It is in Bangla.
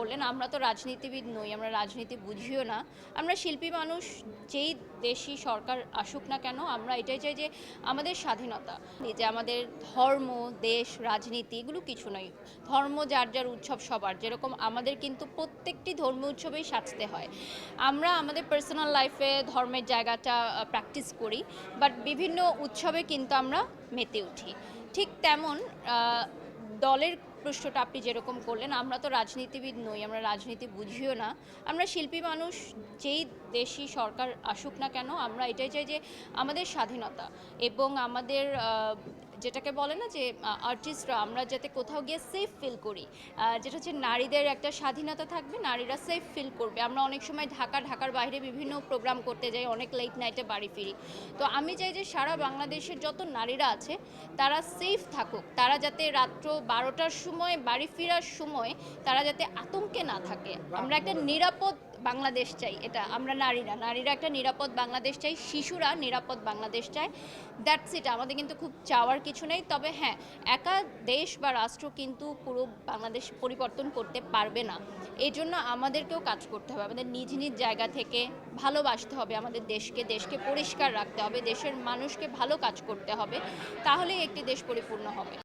করলেন, আমরা তো রাজনীতিবিদ নই, আমরা রাজনীতি বুঝিও না। আমরা শিল্পী মানুষ, যেই দেশই সরকার আসুক না কেন আমরা এটাই চাই যে আমাদের স্বাধীনতা, এই যে আমাদের ধর্ম, দেশ, রাজনীতি এগুলো কিছু নয়। ধর্ম যার যার উৎসব সবার, যেরকম আমাদের কিন্তু প্রত্যেকটি ধর্মীয় উৎসবেই সাজতে হয়। আমরা আমাদের পার্সোনাল লাইফে ধর্মের জায়গাটা প্র্যাকটিস করি, বাট বিভিন্ন উৎসবে কিন্তু আমরা মেতে উঠি। ঠিক তেমন দলের প্রশ্নটা আপনি যেরকম করলেন, আমরা তো রাজনীতিবিদ নই, আমরা রাজনীতি বুঝিও না। আমরা শিল্পী মানুষ, যেই দেশই সরকার আসুক না কেন আমরা এটাই চাই যে আমাদের স্বাধীনতা এবং আমাদের যেটাকে বলে না যে আর্টিস্টরা আমরা যাতে কোথাও গিয়ে সেফ ফিল করি, যেটা হচ্ছে নারীদের একটা স্বাধীনতা থাকবে, নারীরা সেফ ফিল করবে। আমরা অনেক সময় ঢাকার বাইরে বিভিন্ন প্রোগ্রাম করতে যাই, অনেক লেট নাইটে বাড়ি ফিরি। তো আমি চাই যে সারা বাংলাদেশের যত নারীরা আছে তারা সেফ থাকুক, তারা যাতে রাত্র 12টার সময় বাড়ি ফেরার সময় তারা যাতে আতঙ্কে না থাকে। আমরা একটা নিরাপদ বাংলাদেশ চাই, এটা আমরা নারীরা একটা নিরাপদ বাংলাদেশ চাই, শিশুরা নিরাপদ বাংলাদেশ চায়। That's it. আমাদের কিন্তু খুব চাওয়ার কিছু নেই, তবে হ্যাঁ, একা দেশ বা রাষ্ট্র কিন্তু পুরো বাংলাদেশ পরিবর্তন করতে পারবে না। এই জন্য আমাদেরকেও কাজ করতে হবে, আমাদের নিজ নিজ জায়গা থেকে ভালোবাসতে হবে আমাদের দেশকে পরিষ্কার রাখতে হবে, দেশের মানুষকে ভালো কাজ করতে হবে, তাহলেই একটি দেশ পরিপূর্ণ হবে।